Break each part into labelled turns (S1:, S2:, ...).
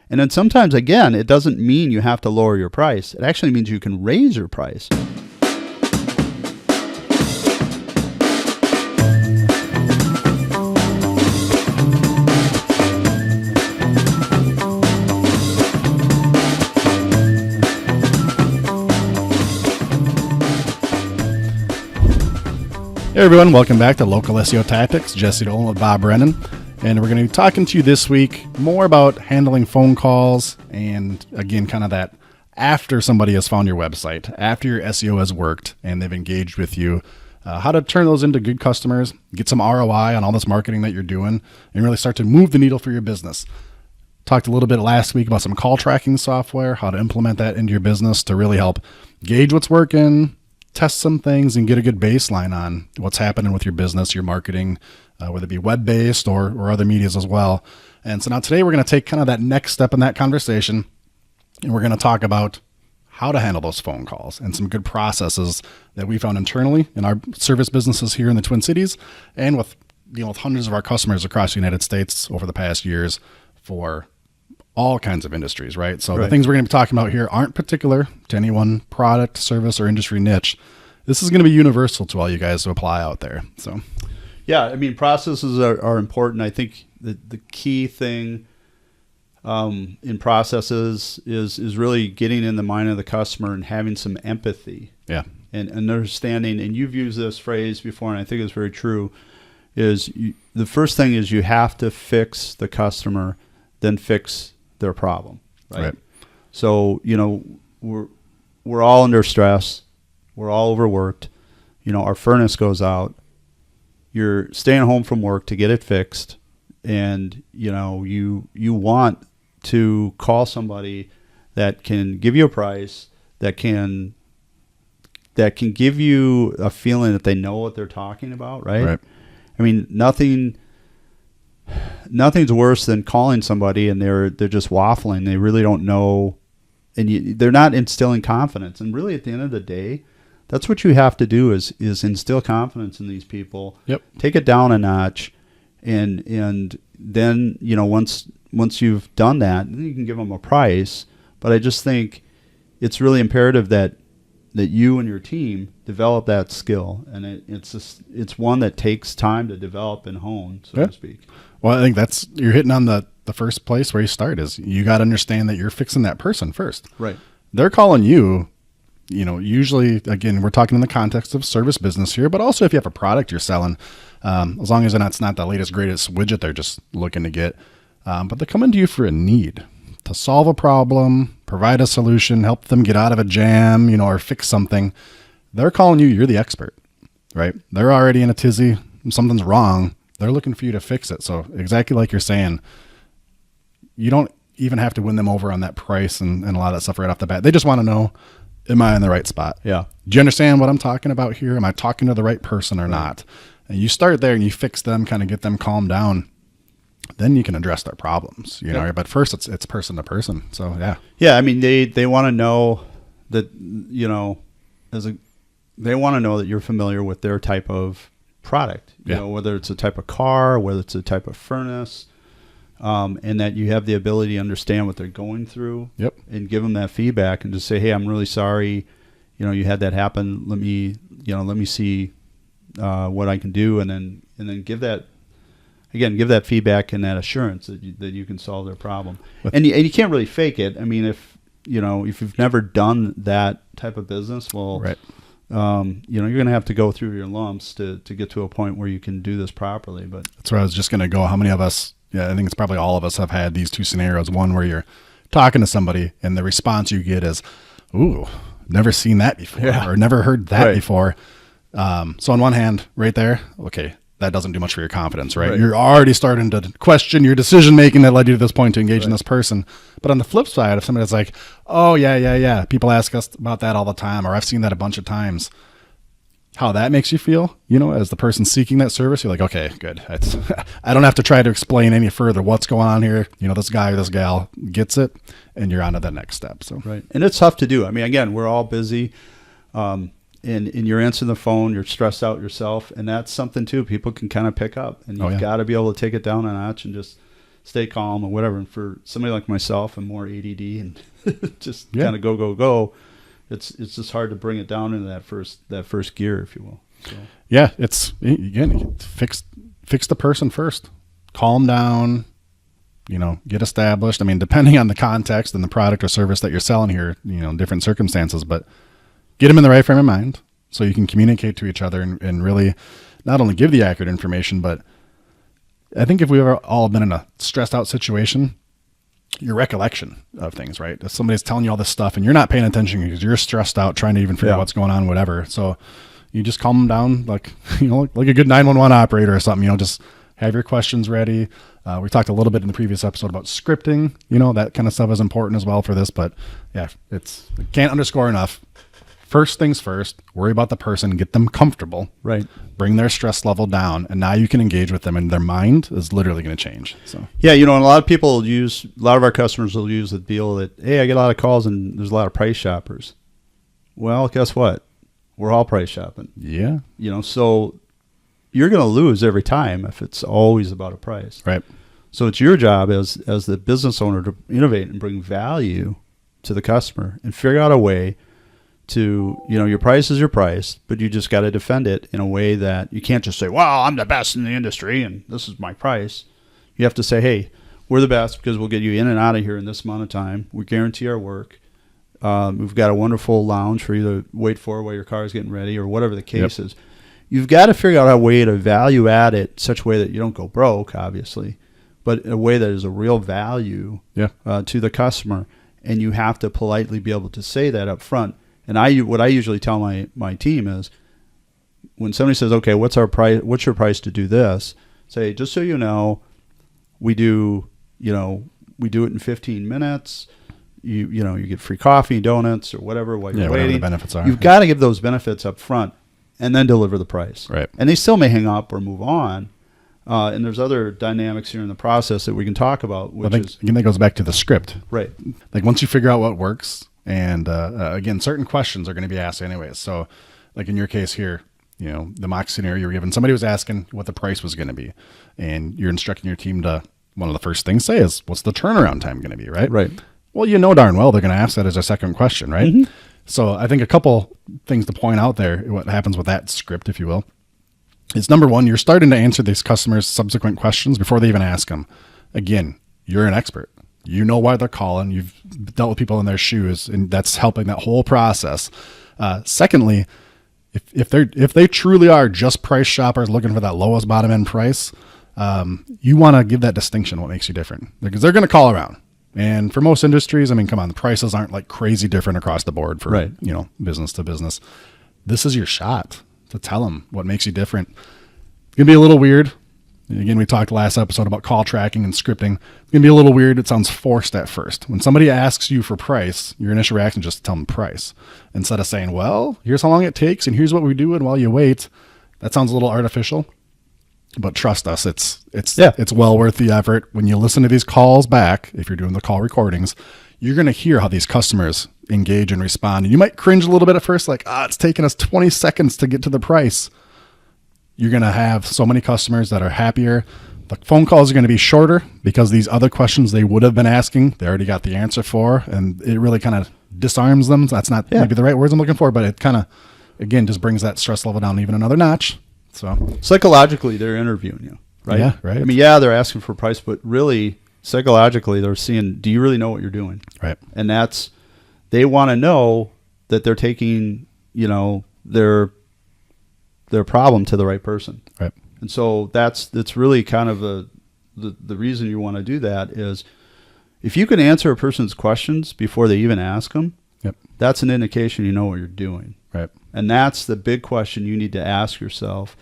S1: And then sometimes, again, it doesn't mean you have to lower your price. It actually means you can raise your price.
S2: Hey everyone, welcome back to Local SEO Tactics. Jesse Dolan with Bob Brennan. And we're going to be talking to you this week more about handling phone calls and, again, kind of that after somebody has found your website, after your SEO has worked and they've engaged with you, how to turn those into good customers, get some ROI on all this marketing that you're doing, and really start to move the needle for your business. Talked a little bit last week about some call tracking software, how to implement that into your business to really help gauge what's working, test some things, and get a good baseline on what's happening with your business, your marketing, whether it be web-based or other medias as well. And so now today we're going to take kind of that next step in that conversation, and we're going to talk about how to handle those phone calls and some good processes that we found internally in our service businesses here in the Twin Cities and with dealing with hundreds of our customers across the United States over the past years for all kinds of industries, right? So the things we're going to be talking about here aren't particular to any one product, service, or industry niche. This is going to be universal to all you guys to apply out there. So,
S1: yeah, I mean, processes are important. I think the key thing in processes is really getting in the mind of the customer and having some empathy.
S2: Yeah.
S1: And understanding, and you've used this phrase before, and I think it's very true, is the first thing is you have to fix the customer, then fix their problem, right? So, we're all under stress. We're all overworked. Our furnace goes out. You're staying home from work to get it fixed. And, you want to call somebody that can give you a price, that can give you a feeling that they know what they're talking about, right? I mean, nothing's worse than calling somebody and they're just waffling. They really don't know, and they're not instilling confidence. And really, at the end of the day, that's what you have to do is instill confidence in these people.
S2: Yep.
S1: Take it down a notch, and then once you've done that, then you can give them a price. But I just think it's really imperative that you and your team develop that skill, and it's one that takes time to develop and hone, so to speak.
S2: Well, I think you're hitting on the first place where you start is you got to understand that you're fixing that person first.
S1: Right.
S2: They're calling you, usually, again, we're talking in the context of service business here, but also if you have a product you're selling, as long as it's not the latest, greatest widget they're just looking to get, but they're coming to you for a need to solve a problem, provide a solution, help them get out of a jam, or fix something. They're calling you, you're the expert, right? They're already in a tizzy, something's wrong. They're looking for you to fix it. So exactly like you're saying, you don't even have to win them over on that price and a lot of that stuff right off the bat. They just want to know, am I in the right spot?
S1: Yeah.
S2: Do you understand what I'm talking about here? Am I talking to the right person or not? And you start there and you fix them, kind of get them calmed down. Then you can address their problems, but first it's person to person. So, yeah.
S1: Yeah. I mean, they want to know that, they want to know that you're familiar with their type of product, whether it's a type of car, whether it's a type of furnace, and that you have the ability to understand what they're going through.
S2: Yep. And
S1: give them that feedback and just say, hey, I'm really sorry, you had that happen. Let me see what I can do, and then give that feedback and that assurance that you can solve their problem. And you can't really fake it. I mean, if you've never done that type of business, well,
S2: right.
S1: You're going to have to go through your lumps to get to a point where you can do this properly. But
S2: that's where I was just going to go. How many of us, I think it's probably all of us, have had these two scenarios. One where you're talking to somebody and the response you get is, ooh, never seen that before, or never heard that before. So on one hand, right there, okay, that doesn't do much for your confidence, right? You're already starting to question your decision-making that led you to this point to engage in this person. But on the flip side, if somebody's like, oh, yeah, people ask us about that all the time, or I've seen that a bunch of times, how that makes you feel, as the person seeking that service, you're like, okay, good. I don't have to try to explain any further what's going on here. This guy or this gal gets it, and you're on to the next step. So
S1: And it's tough to do. I mean, again, we're all busy. And you're answering the phone, you're stressed out yourself, and that's something too people can kind of pick up. And you've got to be able to take it down a notch and just stay calm or whatever. And for somebody like myself, I'm more ADD and just
S2: Yeah.
S1: kind of go. It's just hard to bring it down into that first gear, if you will. So.
S2: Yeah, it's again fix the person first. Calm down, get established. I mean, depending on the context and the product or service that you're selling here, different circumstances, but get them in the right frame of mind so you can communicate to each other and really not only give the accurate information, but I think if we've ever all been in a stressed out situation, your recollection of things, right? If somebody's telling you all this stuff and you're not paying attention because you're stressed out trying to even figure out what's going on, whatever. So you just calm them down like a good 911 operator or something, just have your questions ready. We talked a little bit in the previous episode about scripting, that kind of stuff is important as well for this, but yeah, can't underscore enough. First things first, worry about the person, get them comfortable,
S1: Right.
S2: Bring their stress level down, and now you can engage with them and their mind is literally going to change. So
S1: Yeah, and a lot of our customers will use the deal that, hey, I get a lot of calls and there's a lot of price shoppers. Well, guess what? We're all price shopping.
S2: yeah,
S1: So you're going to lose every time if it's always about a price.
S2: right.
S1: So it's your job as the business owner to innovate and bring value to the customer and figure out a way to, your price is your price, but you just got to defend it in a way that you can't just say, well, I'm the best in the industry and this is my price. You have to say, hey, we're the best because we'll get you in and out of here in this amount of time. We guarantee our work. We've got a wonderful lounge for you to wait for while your car is getting ready or whatever the case is. You've got to figure out a way to value add it such a way that you don't go broke, obviously, but in a way that is a real value to the customer. And you have to politely be able to say that up front. And what I usually tell my team is when somebody says, okay, what's your price to do this? Say, just so you know, we do it in 15 minutes. You get free coffee, donuts, or whatever while you're waiting.
S2: Whatever the benefits are.
S1: You've got to give those benefits up front and then deliver the price.
S2: Right.
S1: And they still may hang up or move on. And there's other dynamics here in the process that we can talk about,
S2: again, that goes back to the script.
S1: Right.
S2: Like once you figure out what works, and again, certain questions are going to be asked anyways. So like in your case here, the mock scenario you were given, somebody was asking what the price was going to be, and you're instructing your team to, one of the first things say is, what's the turnaround time going to be, right?
S1: Right.
S2: Well, darn well they're going to ask that as a second question, right? Mm-hmm. So I think a couple things to point out there, what happens with that script, if you will, is number one, you're starting to answer these customers' subsequent questions before they even ask them. Again, you're an expert. You know why they're calling. You've dealt with people in their shoes, and that's helping that whole process. Secondly, if they truly are just price shoppers looking for that lowest bottom end price, you want to give that distinction. What makes you different? Because they're going to call around, and for most industries, I mean, come on, the prices aren't like crazy different across the board for business to business. This is your shot to tell them what makes you different. It's gonna be a little weird. Again, we talked last episode about call tracking and scripting. It's going to be a little weird. It sounds forced at first. When somebody asks you for price, your initial reaction is just to tell them price. Instead of saying, well, here's how long it takes and here's what we do, and while you wait, that sounds a little artificial. But trust us, it's well worth the effort. When you listen to these calls back, if you're doing the call recordings, you're going to hear how these customers engage and respond. And you might cringe a little bit at first, like, it's taking us 20 seconds to get to the price. You're going to have so many customers that are happier. The phone calls are going to be shorter because these other questions they would have been asking, they already got the answer for, and it really kind of disarms them. That's not maybe the right words I'm looking for, but it kind of, again, just brings that stress level down even another notch. So
S1: psychologically, they're interviewing you, right?
S2: Yeah, right.
S1: I mean, they're asking for price, but really, psychologically, they're seeing, do you really know what you're doing?
S2: Right.
S1: And they want to know that they're taking, their problem to the right person.
S2: Right.
S1: And so that's really kind of the reason you want to do that is if you can answer a person's questions before they even ask them, that's an indication you know what you're doing.
S2: Right.
S1: And that's the big question you need to ask yourself.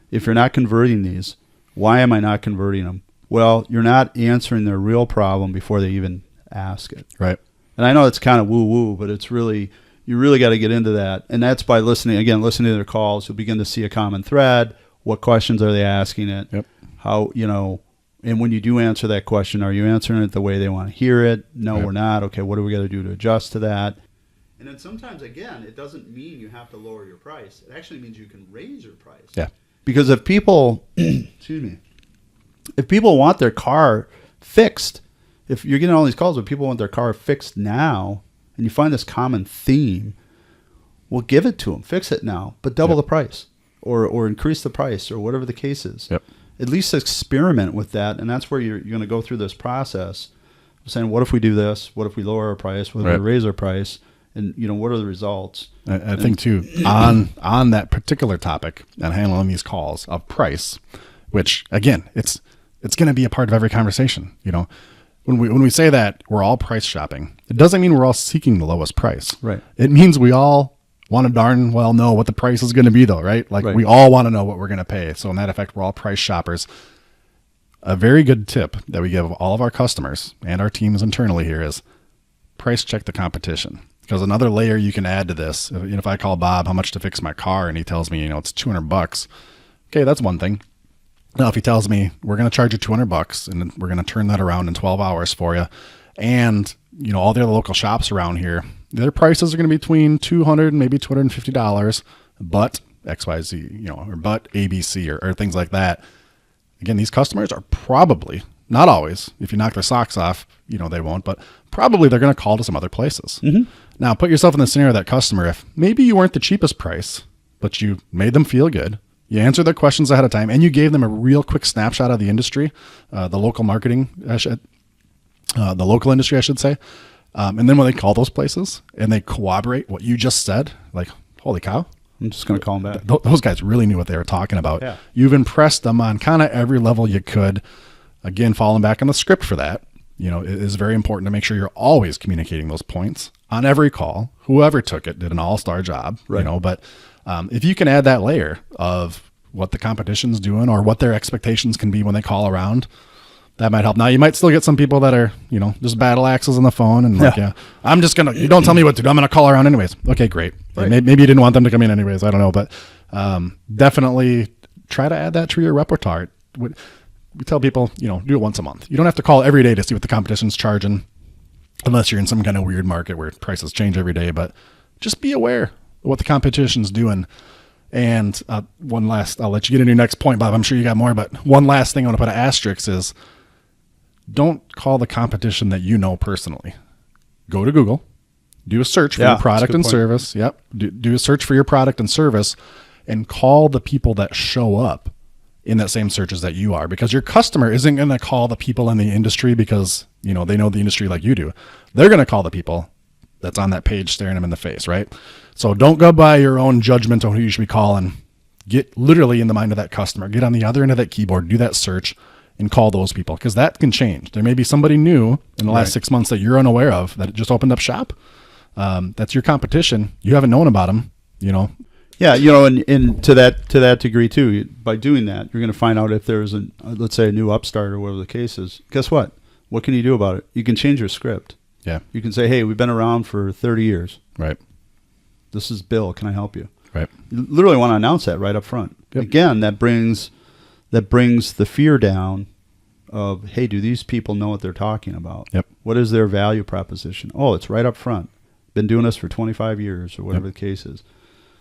S1: If you're not converting these, why am I not converting them? Well, you're not answering their real problem before they even ask it.
S2: Right.
S1: And I know it's kind of woo-woo, but it's really, you really got to get into that. And that's by listening to their calls. You'll begin to see a common thread. What questions are they asking it?
S2: Yep.
S1: How, and when you do answer that question, are you answering it the way they want to hear it? No, we're not. Okay, what do we got to do to adjust to that? And then sometimes, again, it doesn't mean you have to lower your price. It actually means you can raise your price.
S2: Yeah.
S1: Because if people, if people want their car fixed. If you're getting all these calls where people want their car fixed now, and you find this common theme, well, give it to them, fix it now, but double the price, or increase the price, or whatever the case is.
S2: Yep.
S1: At least experiment with that, and that's where you're going to go through this process of saying, what if we do this? What if we lower our price? What if we raise our price? And what are the results?
S2: I think too on that particular topic and handling these calls of price, which again, it's going to be a part of every conversation. When we say that we're all price shopping, it doesn't mean we're all seeking the lowest price.
S1: Right.
S2: It means we all want to darn well know what the price is going to be, though, right? Like we all want to know what we're going to pay. So in that effect, we're all price shoppers. A very good tip that we give all of our customers and our teams internally here is price check the competition. Because another layer you can add to this, if I call Bob how much to fix my car and he tells me, it's $200, okay, that's one thing. Now, if he tells me we're going to charge you $200 and we're going to turn that around in 12 hours for you, and all the other local shops around here, their prices are going to be between $200 and maybe $250, but XYZ, or but ABC or things like that. Again, these customers are probably, not always, if you knock their socks off, they won't, but probably they're going to call to some other places. Mm-hmm. Now, put yourself in the scenario of that customer. If maybe you weren't the cheapest price, but you made them feel good, you answered their questions ahead of time, and you gave them a real quick snapshot of the industry, the local industry, I should say. And then when they call those places and they corroborate what you just said, like, holy cow.
S1: I'm just going to call them back.
S2: Those guys really knew what they were talking about.
S1: Yeah.
S2: You've impressed them on kind of every level you could. Again, falling back on the script for that, it is very important to make sure you're always communicating those points on every call. Whoever took it did an all-star job,
S1: right.
S2: But if you can add that layer of what the competition's doing or what their expectations can be when they call around, that might help. Now, you might still get some people that are, just battle axes on the phone and I'm just going to, you don't tell me what to do. I'm going to call around anyways. Okay, great. Right. Maybe you didn't want them to come in anyways. I don't know, but definitely try to add that to your repertoire. We tell people, do it once a month. You don't have to call every day to see what the competition's charging unless you're in some kind of weird market where prices change every day, but just be aware of what the competition's doing. And one last, I'll let you get into your next point, Bob. I'm sure you got more, but one last thing I want to put an asterisk is don't call the competition that you know personally. Go to Google, do a search for your product and service. Yep. Do a search for your product and service and call the people that show up in that same searches that you are, because your customer isn't going to call the people in the industry because, they know the industry like you do. They're going to call the people that's on that page staring them in the face, right? So don't go by your own judgment on who you should be calling. Get literally in the mind of that customer. Get on the other end of that keyboard, do that search, and call those people, because that can change. There may be somebody new in the last 6 months that you're unaware of that just opened up shop. That's your competition. You haven't known about them,
S1: Yeah, and to that degree too, by doing that, you're going to find out if there's let's say a new upstart or whatever the case is. Guess what? What can you do about it? You can change your script.
S2: Yeah.
S1: You can say, hey, we've been around for 30 years.
S2: Right.
S1: This is Bill. Can I help you?
S2: Right.
S1: You literally want to announce that right up front. Yep. Again, that brings the fear down of, hey, do these people know what they're talking about?
S2: Yep.
S1: What is their value proposition? Oh, it's right up front. Been doing this for 25 years or whatever the case is.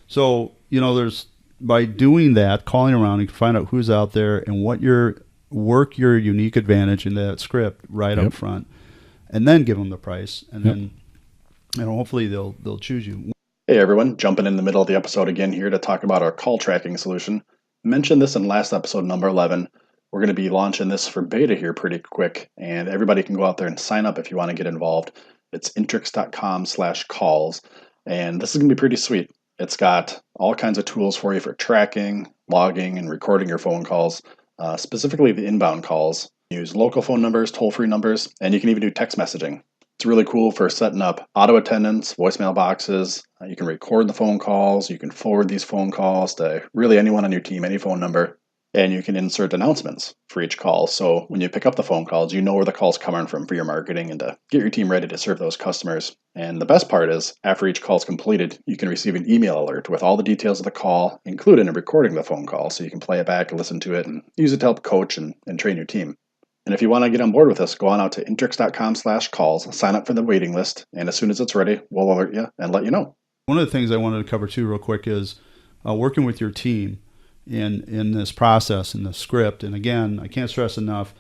S1: So, there's, by doing that, calling around, you can find out who's out there and work your unique advantage in that script right up front, and then give them the price, and then, hopefully they'll choose you.
S3: Hey everyone, jumping in the middle of the episode again here to talk about our call tracking solution. Mentioned this in last episode, number 11. We're going to be launching this for beta here pretty quick, and everybody can go out there and sign up if you want to get involved. It's intrix.com/calls, and this is going to be pretty sweet. It's got all kinds of tools for you for tracking, logging, and recording your phone calls, specifically the inbound calls. Use local phone numbers, toll-free numbers, and you can even do text messaging. It's really cool for setting up auto attendance, voicemail boxes. You can record the phone calls. You can forward these phone calls to really anyone on your team, any phone number. And you can insert announcements for each call. So when you pick up the phone calls, you know where the call's coming from for your marketing and to get your team ready to serve those customers. And the best part is, after each call is completed, you can receive an email alert with all the details of the call, included in recording the phone call. So you can play it back and listen to it and use it to help coach and train your team. And if you want to get on board with us, go on out to intrix.com/calls, sign up for the waiting list, and as soon as it's ready, we'll alert you and let you know.
S1: One of the things I wanted to cover too real quick is working with your team in this process, in the script. And again, I can't stress enough,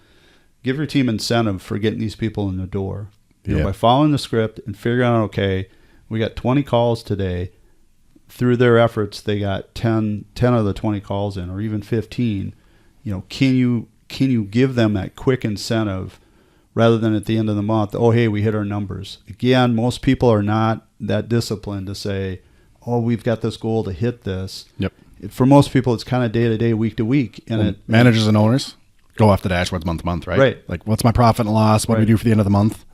S1: give your team incentive for getting these people in the door. You know,
S2: Yeah.
S1: by following the script and figuring out, okay, we got 20 calls today. Through their efforts, they got 10 of the 20 calls in, or even 15. You know, can you give them that quick incentive rather than at the end of the month, oh, hey, we hit our numbers. Again, most people are not that disciplined to say, oh, we've got this goal to hit this.
S2: Yep.
S1: For most people, it's kind of day to day, week to week. And
S2: Managers and owners go off the dashboards month to month, right?
S1: Right.
S2: Like, what's my profit and loss? What do we
S1: Right.
S2: do for the end of the month?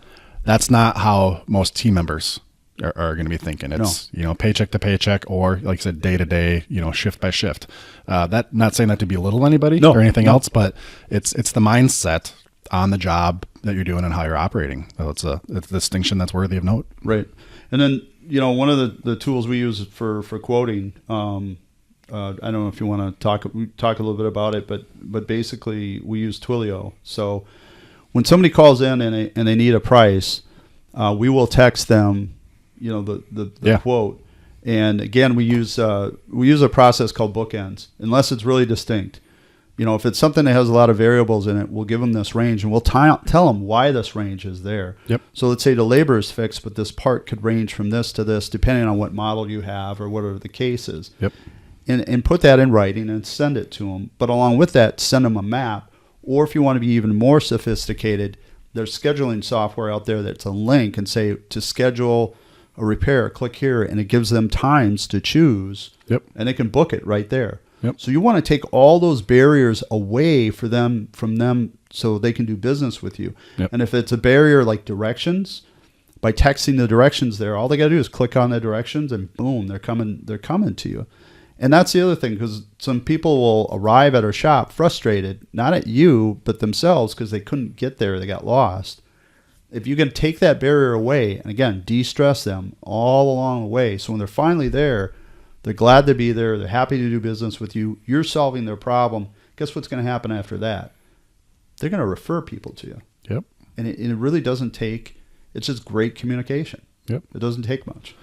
S2: That's not how most team members are going to be thinking. It's, paycheck to paycheck, or like I said, day to day, shift by shift. That, not saying that to belittle anybody or anything else, but it's the mindset on the job that you're doing and how you're operating. So it's a distinction that's worthy of note.
S1: Right. And then, one of the tools we use for quoting, I don't know if you want to talk a little bit about it, but basically we use Twilio. So when somebody calls in and they need a price, we will text them, the quote. And again, we use a process called bookends, unless it's really distinct. If it's something that has a lot of variables in it, we'll give them this range, and we'll tell them why this range is there.
S2: Yep.
S1: So let's say the labor is fixed, but this part could range from this to this, depending on what model you have or whatever the case is.
S2: Yep.
S1: And put that in writing and send it to them. But along with that, send them a map. Or if you want to be even more sophisticated, there's scheduling software out there that's a link, and say to schedule a repair, click here, and it gives them times to choose.
S2: Yep.
S1: And they can book it right there.
S2: Yep.
S1: So you want to take all those barriers away from them so they can do business with you.
S2: Yep.
S1: And if it's a barrier like directions, by texting the directions there, all they got to do is click on the directions, and boom, they're coming to you. And that's the other thing, because some people will arrive at our shop frustrated, not at you, but themselves, because they couldn't get there, they got lost. If you can take that barrier away, and again, de-stress them all along the way, so when they're finally there, they're glad to be there. They're happy to do business with you. You're solving their problem. Guess what's going to happen after that? They're going to refer people to you.
S2: Yep.
S1: And it really doesn't take, it's just great communication.
S2: Yep.
S1: It doesn't take much.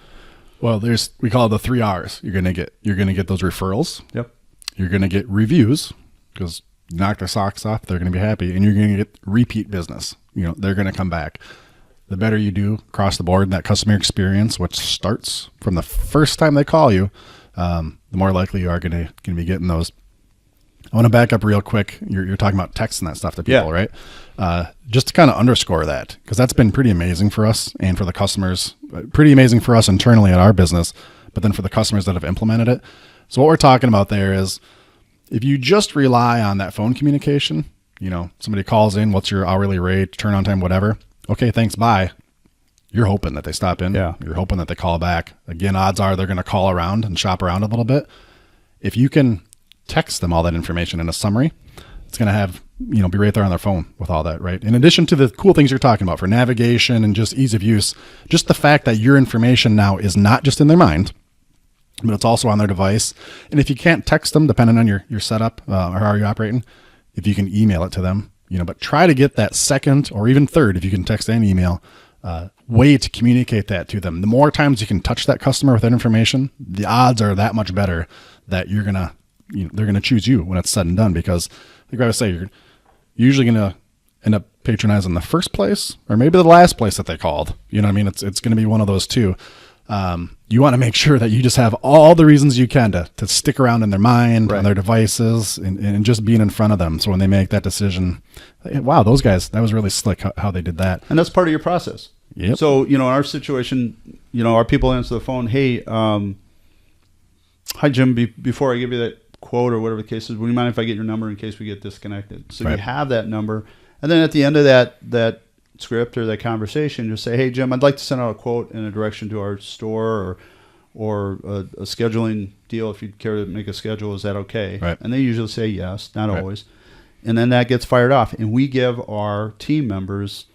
S2: Well, we call it the 3 R's. You're going to get those referrals.
S1: Yep.
S2: You're going to get reviews, because you knock their socks off, they're going to be happy, and you're going to get repeat business. They're going to come back. The better you do across the board in that customer experience, which starts from the first time they call you, the more likely you are going to be getting those. I want to back up real quick. You're talking about texting that stuff to people, right? Just to kind of underscore that, because that's been pretty amazing for us and for the customers, pretty amazing for us internally at our business, but then for the customers that have implemented it. So what we're talking about there is, if you just rely on that phone communication, somebody calls in, what's your hourly rate, turn on time, whatever. Okay, thanks, bye. You're hoping that they stop in.
S1: Yeah.
S2: You're hoping that they call back. Again, odds are they're going to call around and shop around a little bit. If you can text them all that information in a summary, it's going to have, be right there on their phone with all that, right? In addition to the cool things you're talking about for navigation and just ease of use, just the fact that your information now is not just in their mind, but it's also on their device. And if you can't text them, depending on your setup or how you're operating, if you can email it to them, but try to get that second or even third, if you can text and email, way to communicate that to them. The more times you can touch that customer with that information, the odds are that much better that they're going to choose you when it's said and done, because like I would say, you're usually going to end up patronizing the first place or maybe the last place that they called. You know what I mean? It's going to be one of those two. You want to make sure that you just have all the reasons you can to stick around in their mind,
S1: Right.
S2: on their devices, and just being in front of them. So when they make that decision, wow, those guys, that was really slick how they did that.
S1: And that's part of your process.
S2: Yep.
S1: So, in our situation, our people answer the phone, hey, hi, Jim, before I give you that quote or whatever the case is, would you mind if I get your number in case we get disconnected? So
S2: Right.
S1: you have that number. And then at the end of that script or that conversation, just say, hey, Jim, I'd like to send out a quote in a direction to our store or a scheduling deal. If you'd care to make a schedule, is that okay?
S2: Right.
S1: And they usually say yes, not
S2: Right.
S1: always. And then that gets fired off. And we give our team members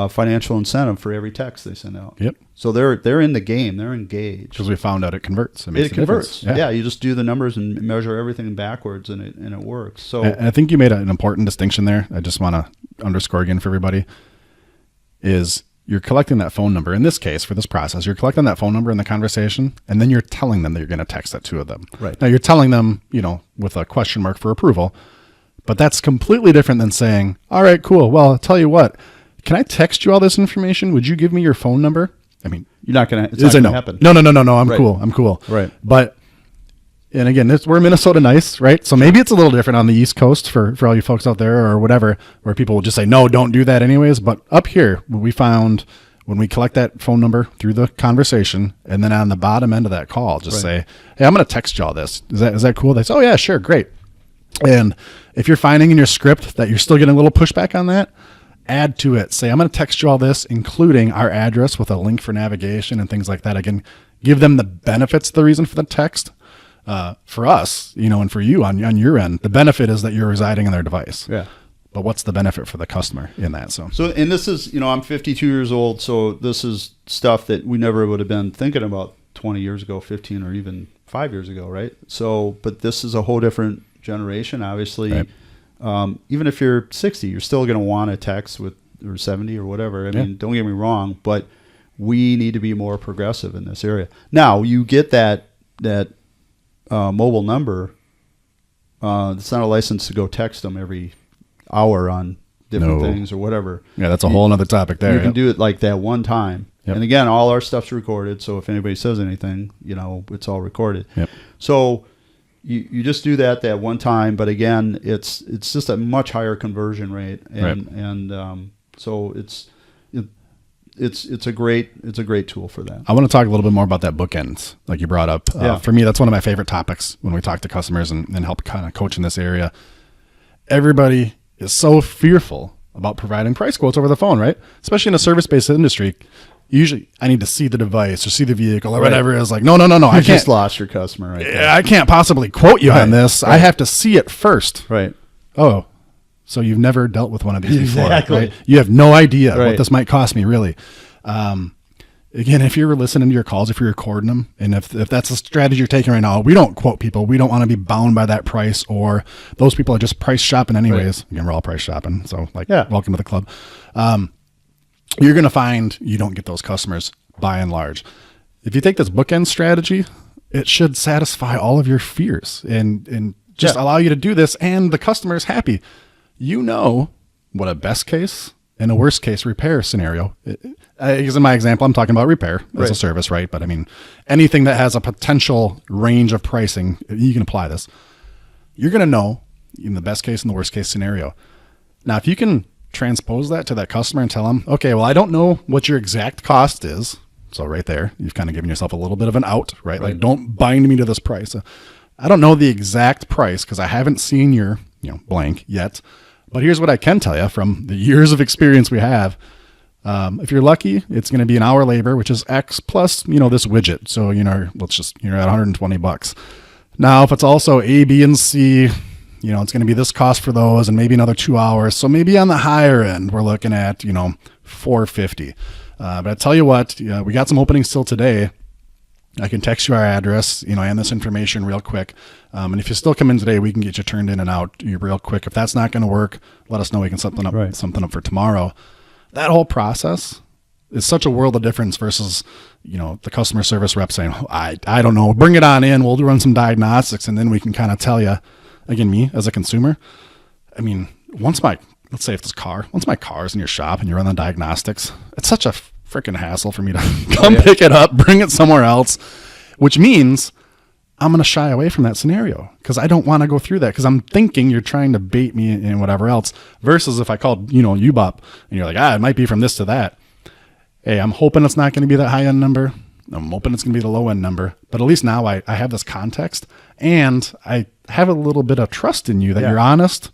S1: financial incentive for every text they send out.
S2: Yep.
S1: So they're in the game. They're engaged.
S2: Because we found out it converts. It makes
S1: It
S2: a
S1: converts.
S2: difference.
S1: Yeah, you just do the numbers and measure everything backwards, and it works. So
S2: And I think you made an important distinction there. I just want to underscore again for everybody, is you're collecting that phone number. In this case, for this process, you're collecting that phone number in the conversation, and then you're telling them that you're going to text that to them.
S1: Right.
S2: Now, you're telling them, with a question mark for approval, But that's completely different than saying, all right, cool. Well, I'll tell you what, can I text you all this information? Would you give me your phone number? I mean,
S1: You're not going to, it's
S2: is
S1: not
S2: it
S1: going
S2: no?
S1: to happen.
S2: No. I'm
S1: Right.
S2: cool. I'm cool.
S1: Right.
S2: But, and again, we're Minnesota nice, right? So maybe it's a little different on the East Coast for all you folks out there or whatever, where people will just say, no, don't do that anyways. But up here, we found when we collect that phone number through the conversation, and then on the bottom end of that call, just say, hey, I'm going to text you all this. Is that cool? They say, oh yeah, sure. Great. And if you're finding in your script that you're still getting a little pushback on that, add to it. Say, I'm going to text you all this, including our address with a link for navigation and things like that. Again, give them the benefits of the reason for the text. For us, and for you on your end, the benefit is that you're residing on their device.
S1: Yeah.
S2: But what's the benefit for the customer in that? So
S1: And this is, I'm 52 years old, so this is stuff that we never would have been thinking about 20 years ago, 15, or even 5 years ago, right? So, but this is a whole different generation, obviously.
S2: Right.
S1: Even if you're 60, you're still going to want a text or 70 or whatever. I mean, don't get me wrong, but we need to be more progressive in this area. Now, you get that mobile number. It's not a license to go text them every hour on different things or whatever.
S2: Yeah, that's a whole other topic there.
S1: You can do it like that one time.
S2: Yep.
S1: And again, all our stuff's recorded, so if anybody says anything, it's all recorded.
S2: Yep.
S1: So you just do that one time, but again, it's just a much higher conversion rate, and so it's a great tool for that.
S2: I want to talk a little bit more about that bookends, like you brought up. For me, that's one of my favorite topics when we talk to customers and help kind of coach in this area. Everybody is so fearful about providing price quotes over the phone, right? Especially in a service-based industry. Usually, I need to see the device or see the vehicle or whatever it is. Like, no, I can't.
S1: Just lost your customer right there.
S2: I can't possibly quote you on this. I have to see it first.
S1: Right.
S2: Oh, so you've never dealt with one of these before,
S1: Exactly.
S2: right? You have no idea
S1: Right.
S2: what this might cost me, really. Again, if you're listening to your calls, if you're recording them, and if that's the strategy you're taking right now, we don't quote people. We don't want to be bound by that price, or those people are just price shopping anyways. Again, we're all price shopping, so welcome to the club. You're going to find you don't get those customers by and large. If you take this bookend strategy, it should satisfy all of your fears and just allow you to do this, and the customer is happy. You know what a best case and a worst case repair scenario. Because in my example, I'm talking about repair as a service, right? But I mean, anything that has a potential range of pricing, you can apply this. You're going to know in the best case and the worst case scenario. Now, if you can transpose that to that customer and tell them, okay, well, I don't know what your exact cost is. So right there, you've kind of given yourself a little bit of an out, right? Like, don't bind me to this price. I don't know the exact price because I haven't seen your, blank yet. But here's what I can tell you from the years of experience we have. If you're lucky, it's going to be an hour labor, which is X plus, this widget. So, you're at $120. Now, if it's also A, B, and C, it's going to be this cost for those and maybe another 2 hours. So maybe on the higher end, we're looking at, $450. But I tell you what, we got some openings still today. I can text you our address, and this information real quick. And if you still come in today, we can get you turned in and out real quick. If that's not going to work, let us know. We can set something up for tomorrow. That whole process is such a world of difference versus, the customer service rep saying, oh, I don't know, bring it on in. We'll run some diagnostics. And then we can kind of tell you, again, me as a consumer, I mean, let's say if once my car's in your shop and you run the diagnostics, it's such a freaking hassle for me to come pick it up, bring it somewhere else, which means I'm going to shy away from that scenario because I don't want to go through that because I'm thinking you're trying to bait me and whatever else versus if I called, UBOP and you're like, it might be from this to that. Hey, I'm hoping it's not going to be that high end number. I'm hoping it's going to be the low end number, but at least now I have this context and I have a little bit of trust in you that you're honest.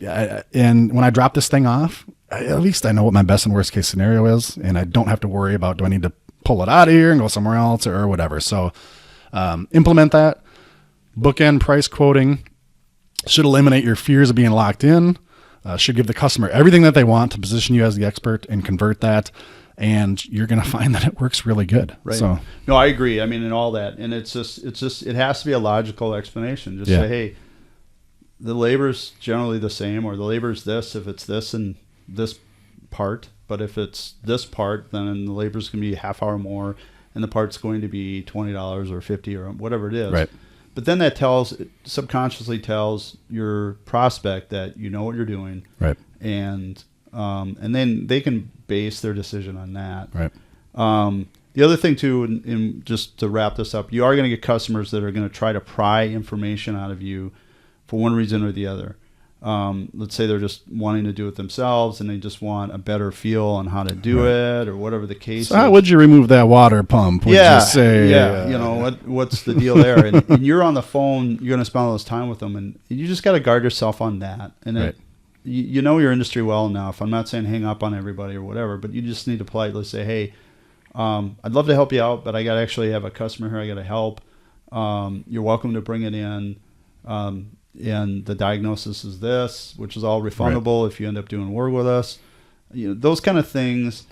S2: And when I drop this thing off, at least I know what my best and worst case scenario is, and I don't have to worry about, do I need to pull it out of here and go somewhere else or whatever. So implement that. Bookend price quoting should eliminate your fears of being locked in, should give the customer everything that they want to position you as the expert and convert that. And you're going to find that it works really good.
S1: Right.
S2: So,
S1: no, I agree. I mean, and all that. And it has to be a logical explanation. Just say, hey, the labor's generally the same, or the labor's this if it's this and this part. But if it's this part, then the labor's going to be a half hour more, and the part's going to be $20 or $50 or whatever it is.
S2: Right.
S1: but then that subconsciously tells your prospect that you know what you're doing,
S2: Right.
S1: and then they can base their decision on that.
S2: Right.
S1: The other thing too, and just to wrap this up, you are going to get customers that are going to try to pry information out of you for one reason or the other. Let's say they're just wanting to do it themselves and they just want a better feel on how to do it or whatever the case
S2: So
S1: is.
S2: how would you remove that water pump? Would you say,
S1: you know, what's the deal there? And you're on the phone, you're going to spend all this time with them, and you just got to guard yourself on that. And
S2: Right.
S1: you know your industry well enough. I'm not saying hang up on everybody or whatever, but you just need to politely say, hey, I'd love to help you out, but I got to actually have a customer here I got to help. You're welcome to bring it in. And the diagnosis is this, which is all refundable if you end up doing work with us. You know, those kind of things,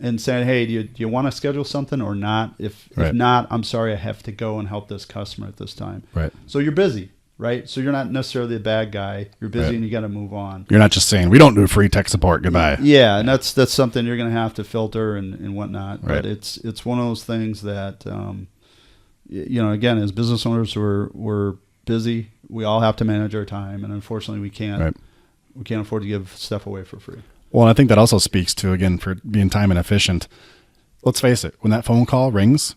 S1: and saying, hey, do you want to schedule something or not? If not, I'm sorry, I have to go and help this customer at this time.
S2: Right.
S1: So you're busy, right? So you're not necessarily a bad guy. You're busy
S2: Right.
S1: and you got to move on.
S2: You're not just saying, we don't do free tech support. Goodbye.
S1: Yeah, and that's something you're going to have to filter and whatnot.
S2: Right.
S1: But it's one of those things that, you know, again, as business owners, we're busy. We all have to manage our time, and unfortunately, we can't afford to give stuff away for free.
S2: Well, I think that also speaks to, again, for being time and efficient. Let's face it, when that phone call rings,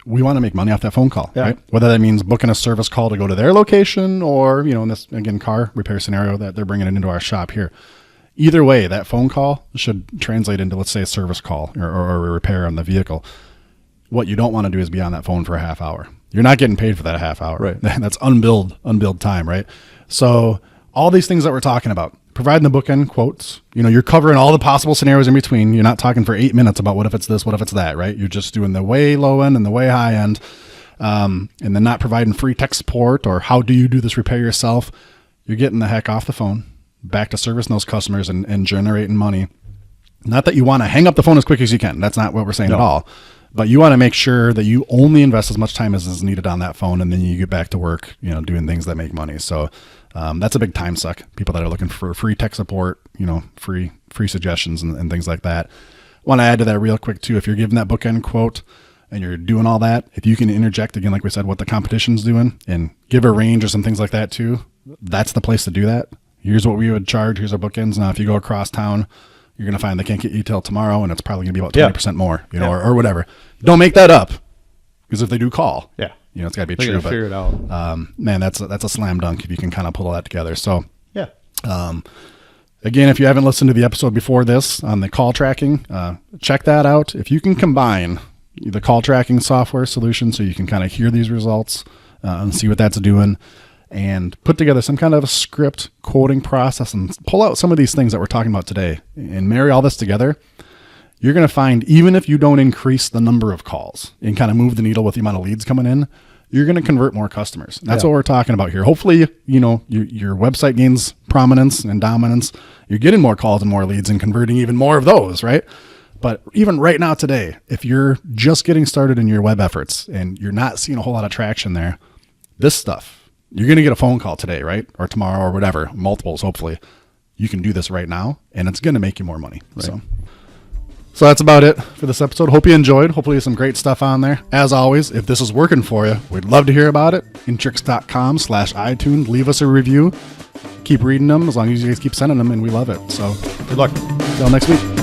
S2: we want to make money off that phone call, right? Whether that means booking a service call to go to their location or, you know, in this, again, car repair scenario that they're bringing it into our shop here. Either way, that phone call should translate into, let's say, a service call or a repair on the vehicle. What you don't want to do is be on that phone for a half hour. You're not getting paid for that half hour.
S1: Right.
S2: That's unbilled time, right? So all these things that we're talking about, providing the bookend quotes, you know, you're covering all the possible scenarios in between. You're not talking for 8 minutes about what if it's this, what if it's that, right? You're just doing the way low end and the way high end, and then not providing free tech support or how do you do this repair yourself. You're getting the heck off the phone, back to servicing those customers and generating money. Not that you want to hang up the phone as quick as you can. That's not what we're saying at all. But you want to make sure that you only invest as much time as is needed on that phone, and then you get back to work, you know, doing things that make money. So that's a big time suck. People that are looking for free tech support, you know, free suggestions and things like that. Want to add to that real quick too. If you're giving that bookend quote and you're doing all that, if you can interject again, like we said, what the competition's doing and give a range or some things like that too, that's the place to do that. Here's what we would charge. Here's our bookends. Now, if you go across town, you're going to find they can't get you till tomorrow, and it's probably going to be about 20% more, you know, or whatever. Don't make that up, because if they do call, you know, it's got to be
S1: They're
S2: true.
S1: gonna figure it out.
S2: Man, that's a slam dunk if you can kind of pull all that together. So,
S1: Yeah.
S2: again, if you haven't listened to the episode before this on the call tracking, check that out. If you can combine the call tracking software solution so you can kind of hear these results and see what that's doing, and put together some kind of a script quoting process and pull out some of these things that we're talking about today and marry all this together, you're going to find, even if you don't increase the number of calls and kind of move the needle with the amount of leads coming in, you're going to convert more customers. And that's what we're talking about here. Hopefully, you know, your website gains prominence and dominance. You're getting more calls and more leads and converting even more of those, right? But even right now today, if you're just getting started in your web efforts and you're not seeing a whole lot of traction there, this stuff, you're going to get a phone call today, right? Or tomorrow or whatever, multiples, hopefully. You can do this right now, and it's going to make you more money. Right. So that's about it for this episode. Hope you enjoyed. Hopefully some great stuff on there. As always, if this is working for you, we'd love to hear about it. Intrix.com/iTunes. Leave us a review. Keep reading them as long as you guys keep sending them, and we love it. So
S1: Good luck.
S2: Until next week.